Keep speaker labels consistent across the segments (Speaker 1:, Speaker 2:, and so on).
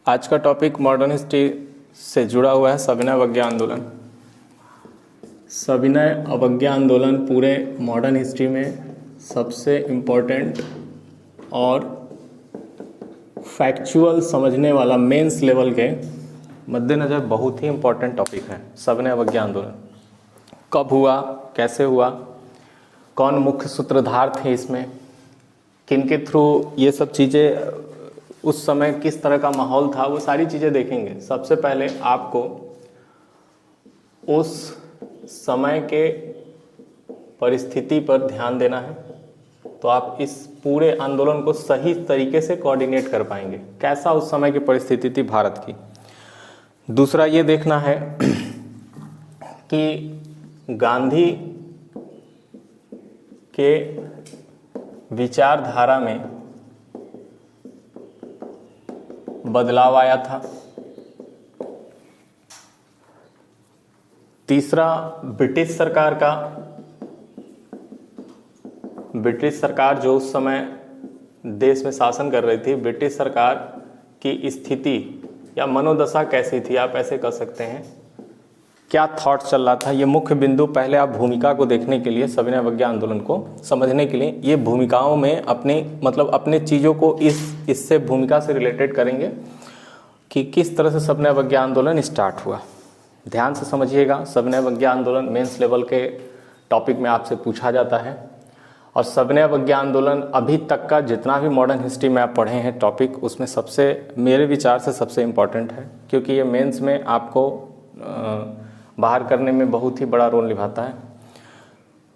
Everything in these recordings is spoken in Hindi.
Speaker 1: आज का टॉपिक मॉडर्न हिस्ट्री से जुड़ा हुआ है सविनय अवज्ञा आंदोलन। सविनय अवज्ञा आंदोलन पूरे मॉडर्न हिस्ट्री में सबसे इम्पोर्टेंट और फैक्चुअल समझने वाला मेंस लेवल के मद्देनज़र बहुत ही इम्पोर्टेंट टॉपिक है। सविनय अवज्ञा आंदोलन कब हुआ, कैसे हुआ, कौन मुख्य सूत्रधार थे इसमें, किन के थ्रू ये सब चीज़ें, उस समय किस तरह का माहौल था, वो सारी चीज़ें देखेंगे। सबसे पहले आपको उस समय के परिस्थिति पर ध्यान देना है, तो आप इस पूरे आंदोलन को सही तरीके से कोऑर्डिनेट कर पाएंगे। कैसा उस समय की परिस्थिति थी भारत की। दूसरा ये देखना है कि गांधी के विचारधारा में बदलाव आया था। तीसरा, ब्रिटिश सरकार जो उस समय देश में शासन कर रही थी, ब्रिटिश सरकार की स्थिति या मनोदशा कैसी थी, आप ऐसे कह सकते हैं, क्या थॉट चल रहा था। ये मुख्य बिंदु पहले आप भूमिका को देखने के लिए, सविनय अवज्ञा आंदोलन को समझने के लिए ये भूमिकाओं में अपने चीज़ों को इससे भूमिका से रिलेटेड करेंगे कि किस तरह से सविनय अवज्ञा आंदोलन स्टार्ट हुआ। ध्यान से समझिएगा। सविनय अवज्ञा आंदोलन मेंस लेवल के टॉपिक में आपसे पूछा जाता है, और सविनय अवज्ञा आंदोलन अभी तक का जितना भी मॉडर्न हिस्ट्री में आप पढ़े हैं टॉपिक, उसमें सबसे, मेरे विचार से सबसे इम्पॉर्टेंट है, क्योंकि ये मेंस में आपको बाहर करने में बहुत ही बड़ा रोल निभाता है।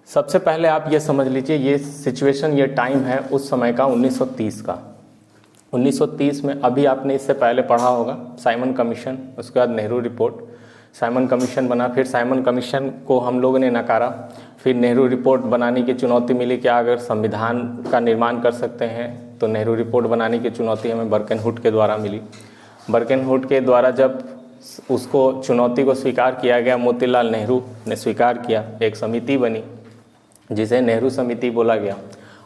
Speaker 1: सबसे पहले आप ये समझ लीजिए, ये सिचुएशन, ये टाइम है उस समय का 1930 का। 1930 में अभी आपने इससे पहले पढ़ा होगा साइमन कमीशन, उसके बाद नेहरू रिपोर्ट। साइमन कमीशन बना, फिर साइमन कमीशन को हम लोगों ने नकारा, फिर नेहरू रिपोर्ट बनाने की चुनौती मिली कि अगर संविधान का निर्माण कर सकते हैं तो नेहरू रिपोर्ट बनाने की चुनौती हमें बर्किनहुट के द्वारा मिली। बर्किनहुट के द्वारा जब उसको चुनौती को स्वीकार किया गया, मोतीलाल नेहरू ने स्वीकार किया, एक समिति बनी जिसे नेहरू समिति बोला गया,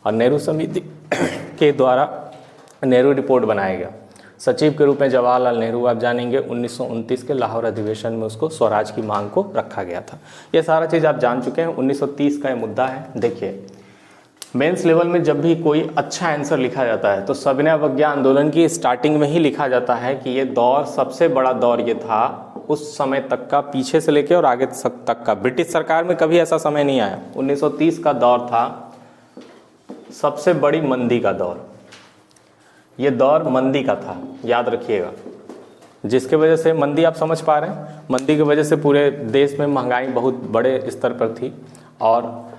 Speaker 1: और नेहरू समिति के द्वारा नेहरू रिपोर्ट बनाया गया। सचिव के रूप में जवाहरलाल नेहरू, आप जानेंगे 1929 के लाहौर अधिवेशन में उसको स्वराज की मांग को रखा गया था। ये सारा चीज़ आप जान चुके हैं। 1930 का ये मुद्दा है। देखिए, मेंस लेवल में जब भी कोई अच्छा आंसर लिखा जाता है तो सविनय अवज्ञा आंदोलन की स्टार्टिंग में ही लिखा जाता है कि ये दौर, सबसे बड़ा दौर ये था उस समय तक का, पीछे से लेके और आगे तक का। ब्रिटिश सरकार में कभी ऐसा समय नहीं आया। 1930 का दौर था सबसे बड़ी मंदी का दौर। ये दौर मंदी का था, याद रखिएगा, जिसके वजह से मंदी, आप समझ पा रहे हैं, मंदी की वजह से पूरे देश में महंगाई बहुत बड़े स्तर पर थी। और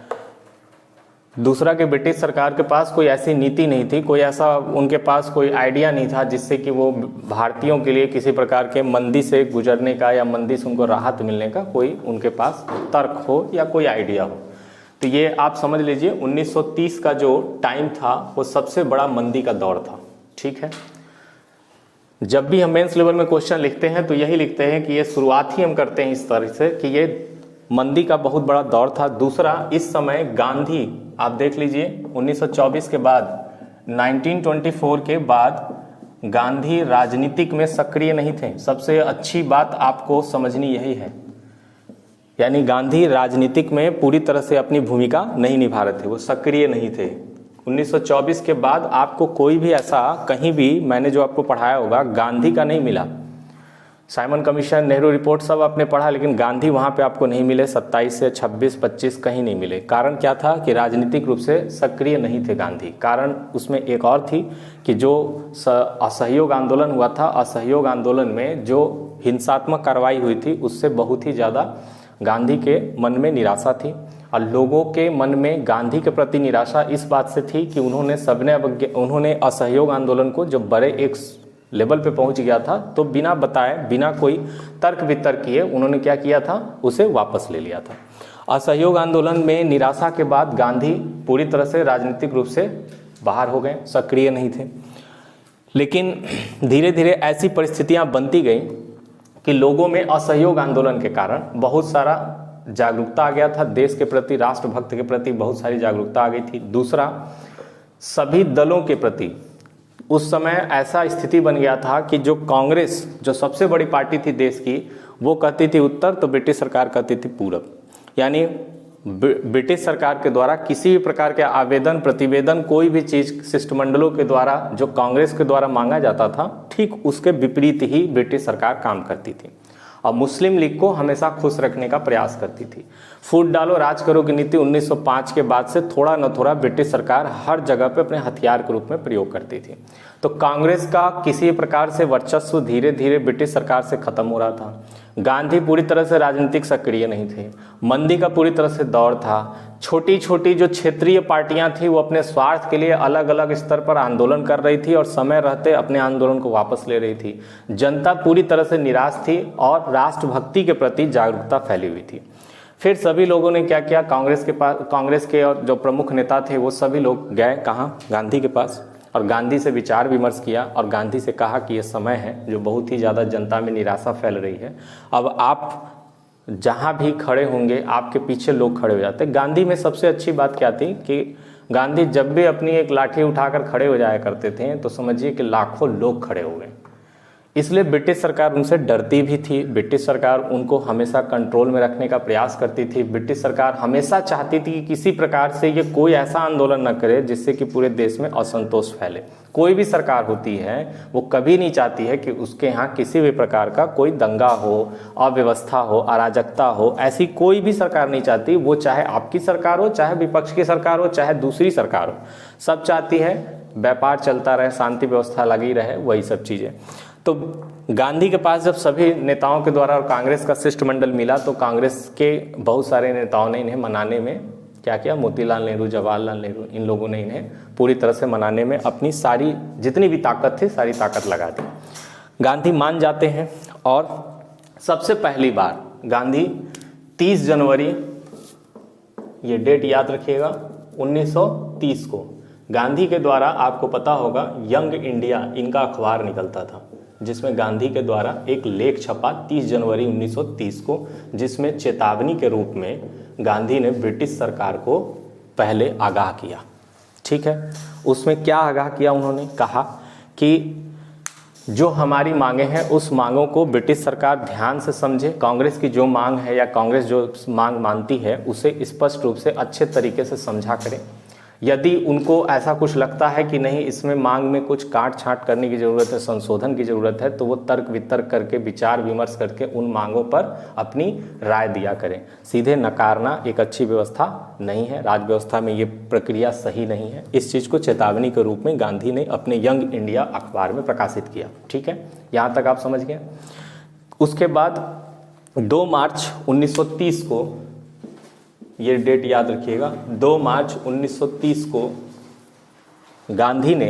Speaker 1: दूसरा कि ब्रिटिश सरकार के पास कोई ऐसी नीति नहीं थी, कोई ऐसा उनके पास कोई आइडिया नहीं था जिससे कि वो भारतीयों के लिए किसी प्रकार के मंदी से गुजरने का या मंदी से उनको राहत मिलने का कोई उनके पास तर्क हो या कोई आइडिया हो। तो ये आप समझ लीजिए 1930 का जो टाइम था वो सबसे बड़ा मंदी का दौर था। ठीक है। जब भी हम मेंस लेवल में क्वेश्चन लिखते हैं तो यही लिखते हैं कि ये शुरुआत ही हम करते हैं इस तरह से कि ये मंदी का बहुत बड़ा दौर था। दूसरा, इस समय गांधी, आप देख लीजिए 1924 के बाद, 1924 के बाद गांधी राजनीतिक में सक्रिय नहीं थे। सबसे अच्छी बात आपको समझनी यही है, यानी गांधी राजनीतिक में पूरी तरह से अपनी भूमिका नहीं निभा रहे थे, वो सक्रिय नहीं थे। 1924 के बाद आपको कोई भी ऐसा कहीं भी, मैंने जो आपको पढ़ाया होगा, गांधी का नहीं मिला। साइमन कमीशन, नेहरू रिपोर्ट सब आपने पढ़ा, लेकिन गांधी वहाँ पे आपको नहीं मिले। 27 से 26, 25 कहीं नहीं मिले। कारण क्या था कि राजनीतिक रूप से सक्रिय नहीं थे गांधी। कारण उसमें एक और थी कि जो असहयोग आंदोलन हुआ था, असहयोग आंदोलन में जो हिंसात्मक कार्रवाई हुई थी उससे बहुत ही ज़्यादा गांधी के मन में निराशा थी। और लोगों के मन में गांधी के प्रति निराशा इस बात से थी कि उन्होंने असहयोग आंदोलन को जब बड़े एक लेवल पे पहुंच गया था तो बिना बताए, बिना कोई तर्क वितर्क किए उन्होंने क्या किया था, उसे वापस ले लिया था। असहयोग आंदोलन में निराशा के बाद गांधी पूरी तरह से राजनीतिक रूप से बाहर हो गए, सक्रिय नहीं थे। लेकिन धीरे धीरे ऐसी परिस्थितियां बनती गई कि लोगों में असहयोग आंदोलन के कारण बहुत सारा जागरूकता आ गया था देश के प्रति, राष्ट्रभक्त के प्रति बहुत सारी जागरूकता आ गई थी। दूसरा, सभी दलों के प्रति उस समय ऐसा स्थिति बन गया था कि जो कांग्रेस, जो सबसे बड़ी पार्टी थी देश की, वो कहती थी उत्तर, तो ब्रिटिश सरकार कहती थी पूरब। यानी ब्रिटिश सरकार के द्वारा किसी भी प्रकार के आवेदन, प्रतिवेदन, कोई भी चीज़ शिष्टमंडलों के द्वारा जो कांग्रेस के द्वारा मांगा जाता था, ठीक उसके विपरीत ही ब्रिटिश सरकार काम करती थी और मुस्लिम लीग को हमेशा खुश रखने का प्रयास करती थी। फूट डालो राज करो की नीति 1905 के बाद से थोड़ा न थोड़ा ब्रिटिश सरकार हर जगह पे अपने हथियार के रूप में प्रयोग करती थी। तो कांग्रेस का किसी प्रकार से वर्चस्व धीरे धीरे ब्रिटिश सरकार से खत्म हो रहा था। गांधी पूरी तरह से राजनीतिक सक्रिय नहीं थे, मंदी का पूरी तरह से दौर था। छोटी छोटी जो क्षेत्रीय पार्टियां थी वो अपने स्वार्थ के लिए अलग अलग स्तर पर आंदोलन कर रही थी और समय रहते अपने आंदोलन को वापस ले रही थी। जनता पूरी तरह से निराश थी और राष्ट्रभक्ति के प्रति जागरूकता फैली हुई थी। फिर सभी लोगों ने क्या किया, कांग्रेस के और जो प्रमुख नेता थे वो सभी लोग गए कहाँ, गांधी के पास, और गांधी से विचार विमर्श किया और गांधी से कहा कि ये समय है जो बहुत ही ज़्यादा जनता में निराशा फैल रही है, अब आप जहाँ भी खड़े होंगे आपके पीछे लोग खड़े हो जाते। गांधी में सबसे अच्छी बात क्या थी कि गांधी जब भी अपनी एक लाठी उठाकर खड़े हो जाया करते थे तो समझिए कि लाखों लोग खड़े हो गए। इसलिए ब्रिटिश सरकार उनसे डरती भी थी, ब्रिटिश सरकार उनको हमेशा कंट्रोल में रखने का प्रयास करती थी। ब्रिटिश सरकार हमेशा चाहती थी कि किसी प्रकार से ये कोई ऐसा आंदोलन न करे जिससे कि पूरे देश में असंतोष फैले। कोई भी सरकार होती है वो कभी नहीं चाहती है कि उसके यहाँ किसी भी प्रकार का कोई दंगा हो, अव्यवस्था हो, अराजकता हो, ऐसी कोई भी सरकार नहीं चाहती। वो चाहे आपकी सरकार हो, चाहे विपक्ष की सरकार हो, चाहे दूसरी सरकार हो, सब चाहती है व्यापार चलता रहे, शांति व्यवस्था लगी रहे, वही सब चीज़ें। तो गांधी के पास जब सभी नेताओं के द्वारा और कांग्रेस का शिष्टमंडल मिला तो कांग्रेस के बहुत सारे नेताओं ने इन्हें मनाने में क्या किया, मोतीलाल नेहरू, जवाहरलाल नेहरू, इन लोगों ने इन्हें पूरी तरह से मनाने में अपनी सारी जितनी भी ताकत थी सारी ताकत लगा दी। गांधी मान जाते हैं और सबसे पहली बार गांधी 30 जनवरी, ये डेट याद रखिएगा, 1930 को गांधी के द्वारा, आपको पता होगा यंग इंडिया इनका अखबार निकलता था जिसमें गांधी के द्वारा एक लेख छपा 30 जनवरी 1930 को, जिसमें चेतावनी के रूप में गांधी ने ब्रिटिश सरकार को पहले आगाह किया। ठीक है, उसमें क्या आगाह किया, उन्होंने कहा कि जो हमारी मांगे हैं उस मांगों को ब्रिटिश सरकार ध्यान से समझे, कांग्रेस की जो मांग है या कांग्रेस जो मांग मानती है उसे स्पष्ट रूप से अच्छे तरीके से समझा करें। यदि उनको ऐसा कुछ लगता है कि नहीं इसमें मांग में कुछ काट छांट करने की ज़रूरत है, संशोधन की ज़रूरत है, तो वो तर्क वितर्क करके विचार विमर्श करके उन मांगों पर अपनी राय दिया करें। सीधे नकारना एक अच्छी व्यवस्था नहीं है, राज व्यवस्था में ये प्रक्रिया सही नहीं है। इस चीज़ को चेतावनी के रूप में गांधी ने अपने यंग इंडिया अखबार में प्रकाशित किया। ठीक है, यहाँ तक आप समझ गए। उसके बाद 2 मार्च 1930 को, ये डेट याद रखिएगा, 2 मार्च 1930 को गांधी ने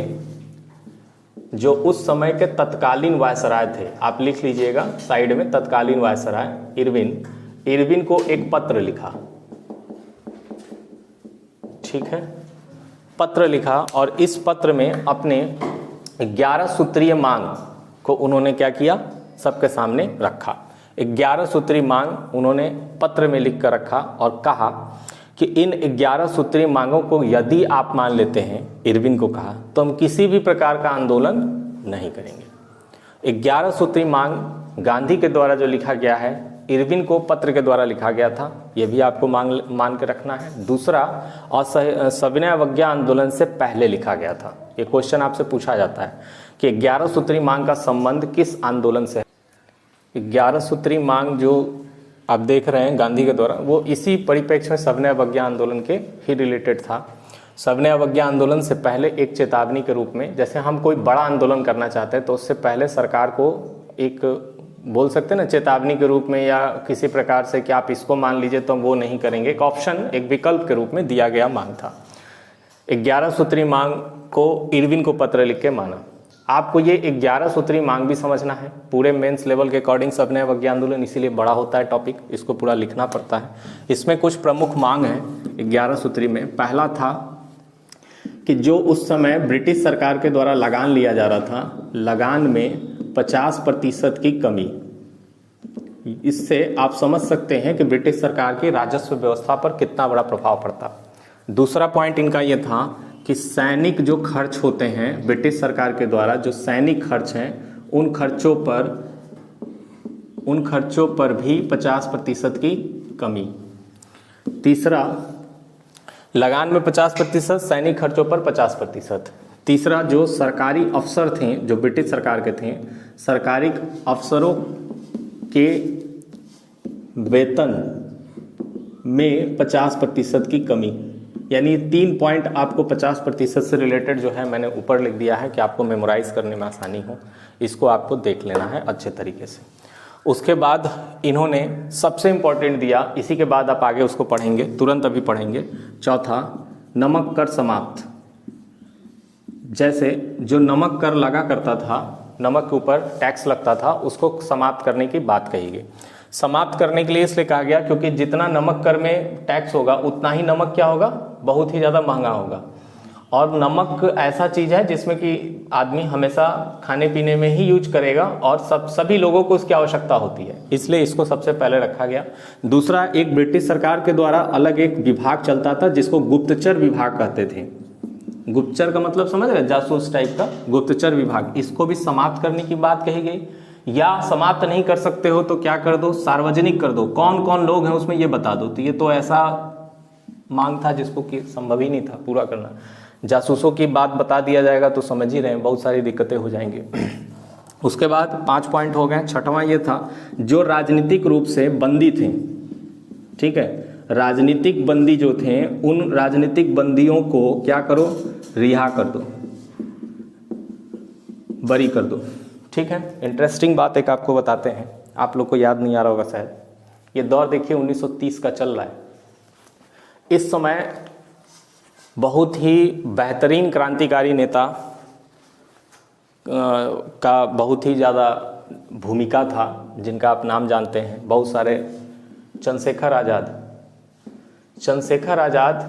Speaker 1: जो उस समय के तत्कालीन वायसराय थे, आप लिख लीजिएगा साइड में, तत्कालीन वायसराय इरविन को एक पत्र लिखा। ठीक है, पत्र लिखा और इस पत्र में अपने 11 सूत्रीय मांग को उन्होंने क्या किया, सबके सामने रखा। 11 सूत्री मांग उन्होंने पत्र में लिख कर रखा और कहा कि इन 11 सूत्री मांगों को यदि आप मान लेते हैं, इरविन को कहा, तो हम किसी भी प्रकार का आंदोलन नहीं करेंगे। 11 सूत्री मांग गांधी के द्वारा जो लिखा गया है, इरविन को पत्र के द्वारा लिखा गया था, ये भी आपको मान के रखना है। दूसरा, और सविनय अवज्ञा आंदोलन से पहले लिखा गया था। ये क्वेश्चन आपसे पूछा जाता है कि 11 सूत्री मांग का संबंध किस आंदोलन से है। 11 सूत्री मांग जो आप देख रहे हैं गांधी के द्वारा, वो इसी परिप्रेक्ष्य में सविनय अवज्ञा आंदोलन के ही रिलेटेड था। सविनय अवज्ञा आंदोलन से पहले एक चेतावनी के रूप में, जैसे हम कोई बड़ा आंदोलन करना चाहते हैं तो उससे पहले सरकार को एक बोल सकते हैं ना चेतावनी के रूप में या किसी प्रकार से कि आप इसको मान लीजिए तो हम वो नहीं करेंगे, एक ऑप्शन, एक विकल्प के रूप में दिया गया मांग था। 11 सूत्री मांग को इरविन को पत्र लिख के माना। आपको ये 11 सूत्री मांग भी समझना है, पूरे मेंस लेवल के अकॉर्डिंग सविनय अवज्ञा आंदोलन इसीलिए बड़ा होता है टॉपिक, इसको पूरा लिखना पड़ता है। इसमें कुछ प्रमुख मांग है 11 सूत्री में। पहला था कि जो उस समय ब्रिटिश सरकार के द्वारा लगान लिया जा रहा था, लगान में 50% की कमी। इससे आप समझ सकते हैं कि ब्रिटिश सरकार की राजस्व व्यवस्था पर कितना बड़ा प्रभाव पड़ता। दूसरा पॉइंट इनका यह था कि सैनिक जो खर्च होते हैं ब्रिटिश सरकार के द्वारा, जो सैनिक खर्च हैं उन खर्चों पर भी 50% की कमी। तीसरा, लगान में 50%, सैनिक खर्चों पर 50%। तीसरा, जो सरकारी अफसर थे जो ब्रिटिश सरकार के थे, सरकारी अफसरों के वेतन में 50% की कमी। यानी 3 पॉइंट आपको 50% से रिलेटेड जो है मैंने ऊपर लिख दिया है कि आपको मेमोराइज करने में आसानी हो, इसको आपको देख लेना है अच्छे तरीके से। उसके बाद इन्होंने सबसे इम्पोर्टेंट दिया, इसी के बाद आप आगे उसको पढ़ेंगे, तुरंत अभी पढ़ेंगे। चौथा, नमक कर समाप्त। जैसे जो नमक कर लगा करता था, नमक के ऊपर टैक्स लगता था, उसको समाप्त करने की बात कही गई। समाप्त करने के लिए इसलिए कहा गया क्योंकि जितना नमक कर में टैक्स होगा उतना ही नमक क्या होगा, बहुत ही ज़्यादा महंगा होगा। और नमक ऐसा चीज़ है जिसमें कि आदमी हमेशा खाने पीने में ही यूज करेगा और सभी लोगों को उसकी आवश्यकता होती है, इसलिए इसको सबसे पहले रखा गया। दूसरा, एक ब्रिटिश सरकार के द्वारा अलग एक विभाग चलता था जिसको गुप्तचर विभाग कहते थे। गुप्तचर का मतलब समझ रहे, जासूस टाइप का, गुप्तचर विभाग। इसको भी समाप्त करने की बात कही गई। या समाप्त नहीं कर सकते हो तो क्या कर दो, सार्वजनिक कर दो। कौन कौन लोग हैं उसमें ये बता दो। तो ये तो ऐसा मांग था जिसको कि संभव ही नहीं था पूरा करना। जासूसों की बात बता दिया जाएगा तो समझ ही रहे हैं, बहुत सारी दिक्कतें हो जाएंगी। उसके बाद 5 पॉइंट हो गए। छठवां ये था, जो राजनीतिक रूप से बंदी थे, ठीक है, राजनीतिक बंदी जो थे, उन राजनीतिक बंदियों को क्या करो, रिहा कर दो, बरी कर दो। ठीक है, इंटरेस्टिंग बात एक आपको बताते हैं, आप लोग को याद नहीं आ रहा होगा शायद। ये दौर देखिए 1930 का चल रहा है। इस समय बहुत ही बेहतरीन क्रांतिकारी नेता का बहुत ही ज़्यादा भूमिका था, जिनका आप नाम जानते हैं बहुत सारे। चंद्रशेखर आज़ाद। चंद्रशेखर आज़ाद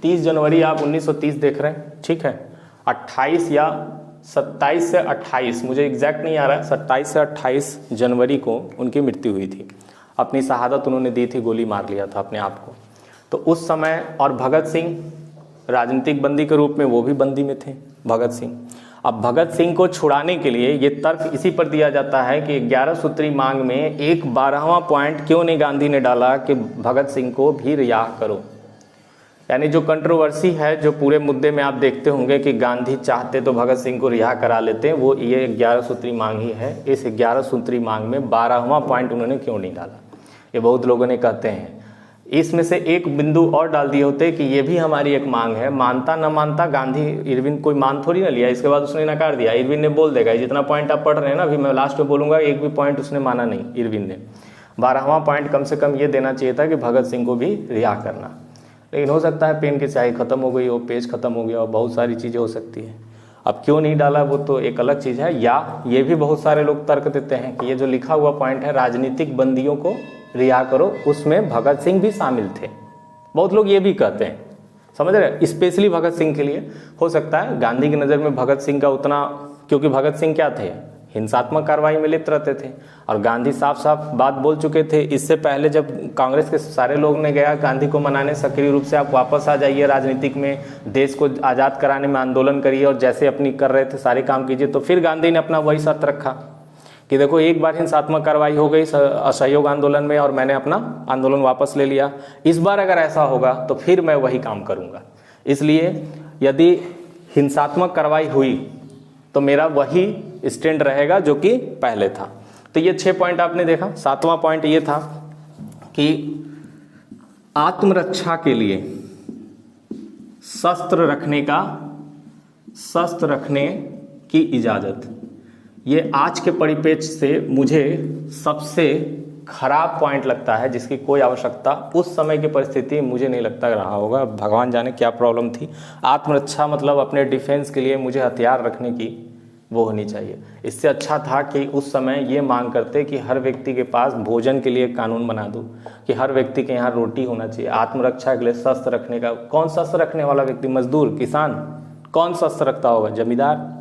Speaker 1: 30 जनवरी आप 1930 देख रहे हैं, ठीक है। 28 या 27 से 28, मुझे एग्जैक्ट नहीं आ रहा है, 27 से 28 जनवरी को उनकी मृत्यु हुई थी। अपनी शहादत उन्होंने दी थी, गोली मार लिया था अपने आप को। तो उस समय, और भगत सिंह राजनीतिक बंदी के रूप में वो भी बंदी में थे, भगत सिंह। अब भगत सिंह को छुड़ाने के लिए ये तर्क इसी पर दिया जाता है कि 11 सूत्री मांग में एक 12वां पॉइंट क्यों नहीं गांधी ने डाला कि भगत सिंह को भी रिहा करो। यानी जो कंट्रोवर्सी है, जो पूरे मुद्दे में आप देखते होंगे कि गांधी चाहते तो भगत सिंह को रिहा करा लेते, वो ये 11 सूत्री मांग ही है। इस 11 सूत्री मांग में 12वां पॉइंट उन्होंने क्यों नहीं डाला, ये बहुत लोगों ने कहते हैं। इसमें से एक बिंदु और डाल दिए होते कि ये भी हमारी एक मांग है, मानता न मानता गांधी, इरविन कोई मान थोड़ी ना लिया, इसके बाद उसने नकार दिया। इरविन ने बोल देगा, जितना पॉइंट आप पढ़ रहे हैं ना, अभी मैं लास्ट में बोलूँगा, एक भी पॉइंट उसने माना नहीं इरविन ने। 12वां पॉइंट कम से कम ये देना चाहिए था कि भगत सिंह को भी रिहा करना। लेकिन हो सकता है पेन की स्याही खत्म हो गई हो, पेज खत्म हो गया और बहुत सारी चीज़ें हो सकती है। अब क्यों नहीं डाला वो तो एक अलग चीज़ है। या ये भी बहुत सारे लोग तर्क देते हैं कि ये जो लिखा हुआ पॉइंट है, राजनीतिक बंदियों को रिहा करो, उसमें भगत सिंह भी शामिल थे। बहुत लोग ये भी कहते हैं, समझ रहे, स्पेशली भगत सिंह के लिए। हो सकता है गांधी की नज़र में भगत सिंह का उतना, क्योंकि भगत सिंह क्या थे, हिंसात्मक कार्रवाई में लिप्त रहते थे और गांधी साफ साफ बात बोल चुके थे। इससे पहले जब कांग्रेस के सारे लोग ने गया गांधी को मनाने सक्रिय रूप से, आप वापस आ जाइए राजनीतिक में, देश को आज़ाद कराने में आंदोलन करिए और जैसे अपनी कर रहे थे सारे काम कीजिए, तो फिर गांधी ने अपना वही शर्त रखा कि देखो एक बार हिंसात्मक कार्रवाई हो गई असहयोग आंदोलन में और मैंने अपना आंदोलन वापस ले लिया, इस बार अगर ऐसा होगा तो फिर मैं वही काम करूँगा। इसलिए यदि हिंसात्मक कार्रवाई हुई तो मेरा वही स्टैंड रहेगा जो कि पहले था। तो ये 6 पॉइंट आपने देखा। 7वां पॉइंट ये था कि आत्मरक्षा के लिए शस्त्र रखने की इजाज़त। ये आज के परिप्रेक्ष्य से मुझे सबसे खराब पॉइंट लगता है, जिसकी कोई आवश्यकता उस समय की परिस्थिति मुझे नहीं लगता रहा होगा। भगवान जाने क्या प्रॉब्लम थी। आत्मरक्षा मतलब अपने डिफेंस के लिए मुझे हथियार रखने की वो होनी चाहिए। इससे अच्छा था कि उस समय ये मांग करते कि हर व्यक्ति के पास भोजन के लिए कानून बना दो, कि हर व्यक्ति के यहाँ रोटी होना चाहिए। आत्मरक्षा के लिए शस्त्र रखने का, कौन शस्त्र रखने वाला व्यक्ति? मजदूर, किसान। कौन शस्त्र रखता होगा? जमींदार।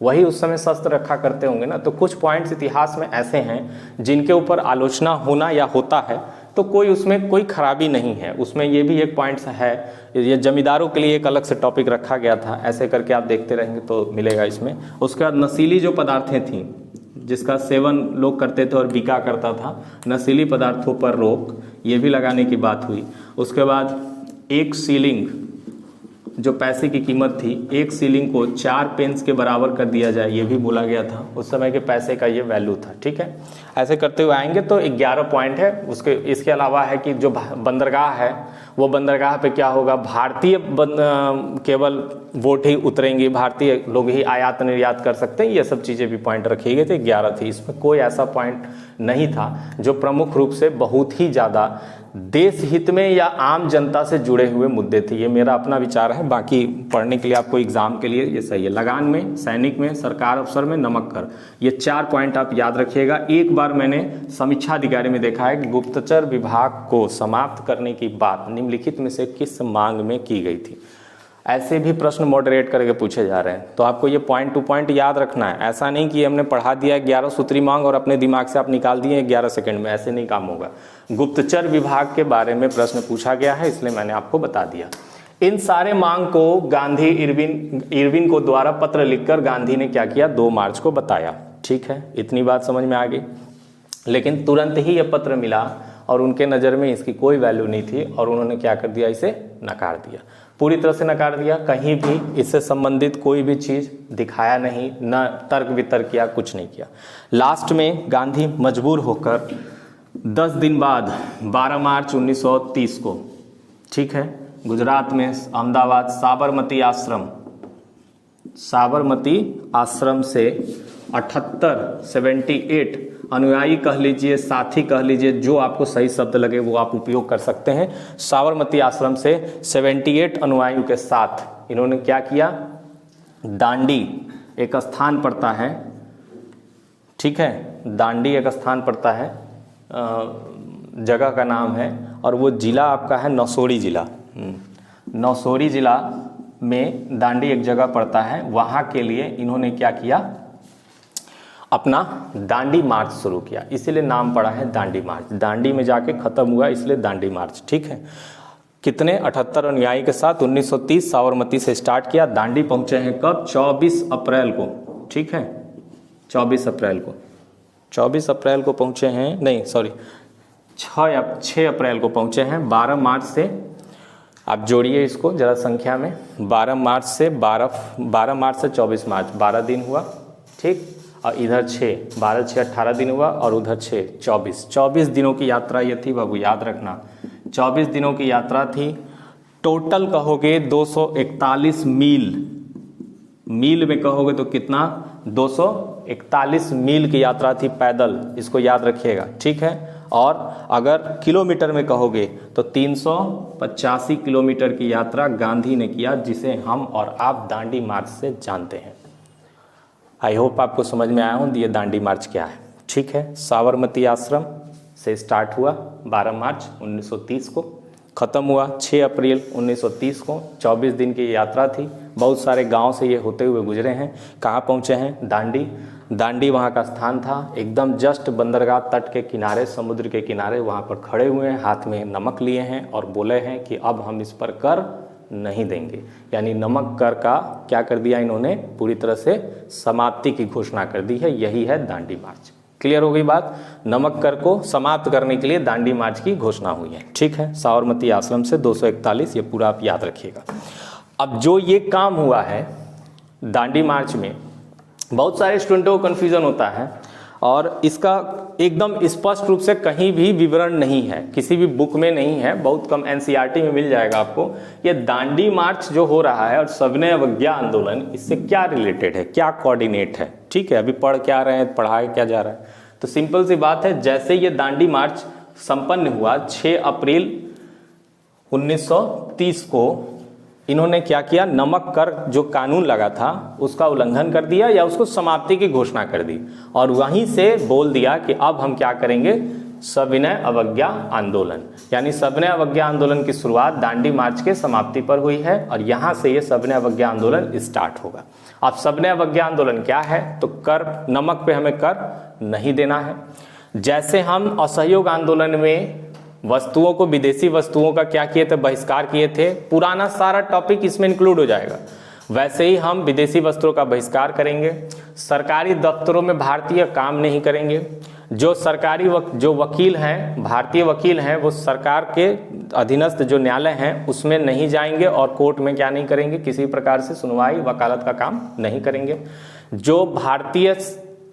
Speaker 1: वही उस समय शस्त्र रखा करते होंगे ना। तो कुछ पॉइंट्स इतिहास में ऐसे हैं जिनके ऊपर आलोचना होना या होता है, तो कोई उसमें कोई खराबी नहीं है। उसमें ये भी एक पॉइंट है, ये जमींदारों के लिए एक अलग से टॉपिक रखा गया था, ऐसे करके आप देखते रहेंगे तो मिलेगा इसमें। उसके बाद नशीली जो पदार्थें थीं जिसका सेवन लोग करते थे और बिका करता था, नशीली पदार्थों पर रोक, ये भी लगाने की बात हुई। उसके बाद 1 सीलिंग जो पैसे की कीमत थी, 1 सीलिंग को 4 पेंस के बराबर कर दिया जाए, ये भी बोला गया था। उस समय के पैसे का ये वैल्यू था। ठीक है, ऐसे करते हुए आएंगे तो 11 पॉइंट है। उसके इसके अलावा है कि जो बंदरगाह है वो बंदरगाह पे क्या होगा, भारतीय केवल वोट ही उतरेंगी, भारतीय लोग ही आयात निर्यात कर सकते हैं। ये सब चीज़ें भी पॉइंट रखे गए थे, 11 थी। इसमें कोई ऐसा पॉइंट नहीं था जो प्रमुख रूप से बहुत ही ज़्यादा देश हित में या आम जनता से जुड़े हुए मुद्दे थे। ये मेरा अपना विचार है, बाकी पढ़ने के लिए आपको एग्जाम के लिए ये सही है। लगान में, सैनिक में, सरकार अफसर में, नमक कर, ये 4 पॉइंट आप याद रखिएगा। एक बार मैंने समीक्षा अधिकारी में देखा है कि गुप्तचर विभाग को समाप्त करने की बात निम्नलिखित में से किस मांग में की गई थी। ऐसे भी प्रश्न मॉडरेट करके पूछे जा रहे हैं, तो आपको ये पॉइंट टू पॉइंट याद रखना है। ऐसा नहीं कि हमने पढ़ा दिया 11 सूत्री मांग और अपने दिमाग से आप निकाल दिए 11 सेकंड में, ऐसे नहीं काम होगा। गुप्तचर विभाग के बारे में प्रश्न पूछा गया है, इसलिए मैंने आपको बता दिया। इन सारे मांग को गांधी इरविन को द्वारा पत्र लिखकर गांधी ने क्या किया, 2 मार्च को बताया। ठीक है, इतनी बात समझ में आ गई। लेकिन तुरंत ही यह पत्र मिला और उनके नज़र में इसकी कोई वैल्यू नहीं थी और उन्होंने क्या कर दिया, इसे नकार दिया, पूरी तरह से नकार दिया। कहीं भी इससे संबंधित कोई भी चीज़ दिखाया नहीं, न तर्क वितर्क किया, कुछ नहीं किया। लास्ट में गांधी मजबूर होकर 10 दिन बाद 12 मार्च 1930 को, ठीक है, गुजरात में अहमदाबाद साबरमती आश्रम से 78 अनुयायी कह लीजिए, साथी कह लीजिए, जो आपको सही शब्द लगे वो आप उपयोग कर सकते हैं। साबरमती आश्रम से 78 अनुयायियों के साथ इन्होंने क्या किया, दांडी एक स्थान पड़ता है, ठीक है, दांडी एक स्थान पड़ता है, जगह का नाम है, और वो जिला आपका है नौसोरी जिला। नौसोरी जिला में दांडी एक जगह पड़ता है। वहाँ के लिए इन्होंने क्या किया, अपना दांडी मार्च शुरू किया, इसीलिए नाम पड़ा है दांडी मार्च। दांडी में जाके खत्म हुआ, इसलिए दांडी मार्च। ठीक है, कितने 78 अनुयायी के साथ 1930 साबरमती से स्टार्ट किया। दांडी पहुंचे हैं कब, 24 अप्रैल को। ठीक है, 24 अप्रैल को पहुंचे हैं, नहीं सॉरी 6 अप्रैल को पहुंचे हैं। 12 मार्च से आप जोड़िए इसको जरा संख्या में, 12 मार्च से 24 मार्च 12 दिन हुआ। ठीक, और इधर 12 6 18 दिन हुआ, और उधर 24 दिनों की यात्रा ये थी बाबू, याद रखना 24 दिनों की यात्रा थी। टोटल कहोगे 241 मील में कहोगे तो कितना, 241 मील की यात्रा थी पैदल, इसको याद रखिएगा। ठीक है, और अगर किलोमीटर में कहोगे तो 385 किलोमीटर की यात्रा गांधी ने किया, जिसे हम और आप दांडी मार्च से जानते हैं। आई होप आपको समझ में आया हो ये दांडी मार्च क्या है। ठीक है, साबरमती आश्रम से स्टार्ट हुआ 12 मार्च 1930 को, ख़त्म हुआ 6 अप्रैल 1930 को। 24 दिन की यात्रा थी, बहुत सारे गांव से ये होते हुए गुजरे हैं। कहाँ पहुँचे हैं, दांडी वहाँ का स्थान था, एकदम जस्ट बंदरगाह तट के किनारे, समुद्र के किनारे वहाँ पर खड़े हुए हैं, हाथ में नमक लिए हैं और बोले हैं कि अब हम इस पर कर नहीं देंगे। यानी नमक कर का क्या कर दिया इन्होंने, पूरी तरह से समाप्ति की घोषणा कर दी है। यही है दांडी मार्च। क्लियर हो गई बात, नमक कर को समाप्त करने के लिए दांडी मार्च की घोषणा हुई है। ठीक है, साबरमती आश्रम से 241, ये पूरा आप याद रखिएगा। अब जो ये काम हुआ है दांडी मार्च में, बहुत सारे स्टूडेंटों को कन्फ्यूजन होता है और इसका एकदम स्पष्ट रूप से कहीं भी विवरण नहीं है, किसी भी बुक में नहीं है, बहुत कम एनसीईआरटी में मिल जाएगा आपको। ये दांडी मार्च जो हो रहा है और सविनय अवज्ञा आंदोलन, इससे क्या रिलेटेड है, क्या कोऑर्डिनेट है। ठीक है, अभी पढ़ क्या रहे हैं, पढ़ाया क्या जा रहा है, तो सिंपल सी बात है, जैसे ये दांडी मार्च संपन्न हुआ 6 अप्रैल 1930 को, इन्होंने क्या किया, नमक कर जो कानून लगा था उसका उल्लंघन कर दिया या उसको समाप्ति की घोषणा कर दी, और वहीं से बोल दिया कि अब हम क्या करेंगे, सविनय अवज्ञा आंदोलन। यानी सविनय अवज्ञा आंदोलन की शुरुआत दांडी मार्च के समाप्ति पर हुई है और यहाँ से ये सविनय अवज्ञा आंदोलन स्टार्ट होगा। अब सविनय अवज्ञा आंदोलन क्या है, तो कर, नमक पे हमें कर नहीं देना है। जैसे हम असहयोग आंदोलन में वस्तुओं को, विदेशी वस्तुओं का क्या किए थे, बहिष्कार किए थे। पुराना सारा टॉपिक इसमें इंक्लूड हो जाएगा। वैसे ही हम विदेशी वस्त्रों का बहिष्कार करेंगे, सरकारी दफ्तरों में भारतीय काम नहीं करेंगे, जो सरकारी जो वकील हैं, भारतीय वकील हैं, वो सरकार के अधीनस्थ जो न्यायालय हैं उसमें नहीं जाएंगे और कोर्ट में क्या नहीं करेंगे, किसी प्रकार से सुनवाई वकालत का काम नहीं करेंगे। जो भारतीय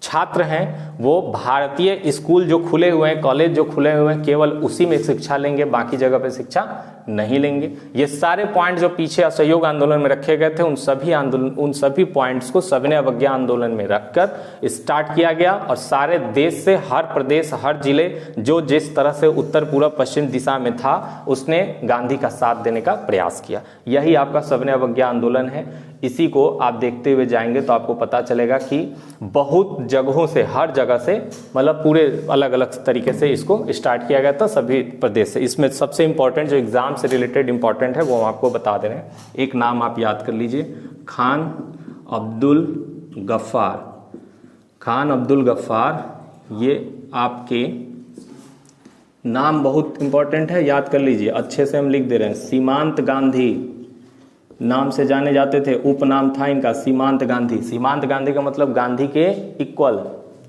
Speaker 1: छात्र हैं वो भारतीय स्कूल जो खुले हुए हैं, कॉलेज जो खुले हुए हैं, केवल उसी में शिक्षा लेंगे, बाकी जगह पे शिक्षा नहीं लेंगे। ये सारे पॉइंट जो पीछे असहयोग आंदोलन में रखे गए थे, उन सभी पॉइंट्स को सविनय अवज्ञा आंदोलन में रखकर स्टार्ट किया गया और सारे देश से, हर प्रदेश, हर जिले जो जिस तरह से उत्तर पूर्व पश्चिम दिशा में था, उसने गांधी का साथ देने का प्रयास किया। यही आपका सविनय अवज्ञा आंदोलन है। इसी को आप देखते हुए जाएंगे तो आपको पता चलेगा कि बहुत जगहों से, हर जगह से, मतलब पूरे अलग अलग तरीके से इसको स्टार्ट किया गया था सभी प्रदेश से। इसमें सबसे इंपॉर्टेंट जो एग्जाम से रिलेटेड इंपॉर्टेंट है वो हम आपको बता दे रहे हैं। एक नाम आप याद कर लीजिए, खान अब्दुल गफ्फार। खान अब्दुल गफ्फार, ये आपके नाम बहुत इंपॉर्टेंट है, याद कर लीजिए, अच्छे से हम लिख दे रहे हैं। सीमांत गांधी नाम से जाने जाते थे, उपनाम था इनका सीमांत गांधी। सीमांत गांधी का मतलब गांधी के इक्वल,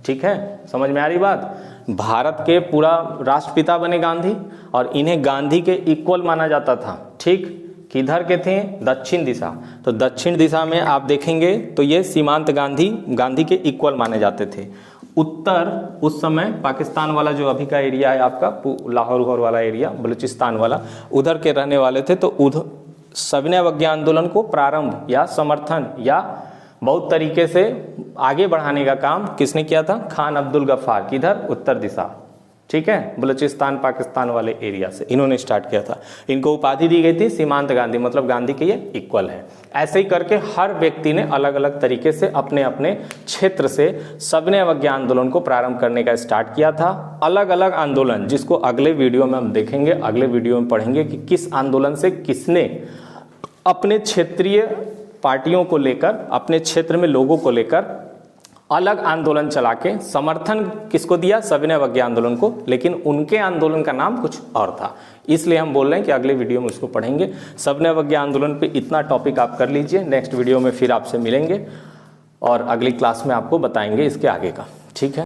Speaker 1: ठीक है, समझ में आ रही बात। भारत के पूरा राष्ट्रपिता बने गांधी और इन्हें गांधी के इक्वल माना जाता था, ठीक। किधर के थे, दक्षिण दिशा, तो दक्षिण दिशा में आप देखेंगे तो ये सीमांत गांधी गांधी के इक्वल माने जाते थे। उत्तर, उस समय पाकिस्तान वाला जो अभी का एरिया है आपका, लाहौर वाला एरिया, बलूचिस्तान वाला, उधर के रहने वाले थे। तो उधर सविनय अवज्ञा आंदोलन को प्रारंभ या समर्थन या बहुत तरीके से आगे बढ़ाने का काम किसने किया था, खान अब्दुल गफ्फार। किधर, उत्तर दिशा, ठीक है, बलूचिस्तान पाकिस्तान वाले एरिया से इन्होंने स्टार्ट किया था। इनको उपाधि दी गई थी सीमांत गांधी, मतलब गांधी के ये इक्वल है। ऐसे ही करके हर व्यक्ति ने अलग अलग तरीके से अपने अपने क्षेत्र से सविनय अवज्ञा आंदोलन को प्रारंभ करने का स्टार्ट किया था। अलग अलग आंदोलन, जिसको अगले वीडियो में हम देखेंगे, अगले वीडियो में पढ़ेंगे कि किस आंदोलन से किसने अपने क्षेत्रीय पार्टियों को लेकर, अपने क्षेत्र में लोगों को लेकर अलग आंदोलन चला के समर्थन किसको दिया, सविनय अवज्ञा आंदोलन को, लेकिन उनके आंदोलन का नाम कुछ और था। इसलिए हम बोल रहे हैं कि अगले वीडियो में उसको पढ़ेंगे। सविनय अवज्ञा आंदोलन पे इतना टॉपिक आप कर लीजिए, नेक्स्ट वीडियो में फिर आपसे मिलेंगे और अगली क्लास में आपको बताएंगे इसके आगे का, ठीक है।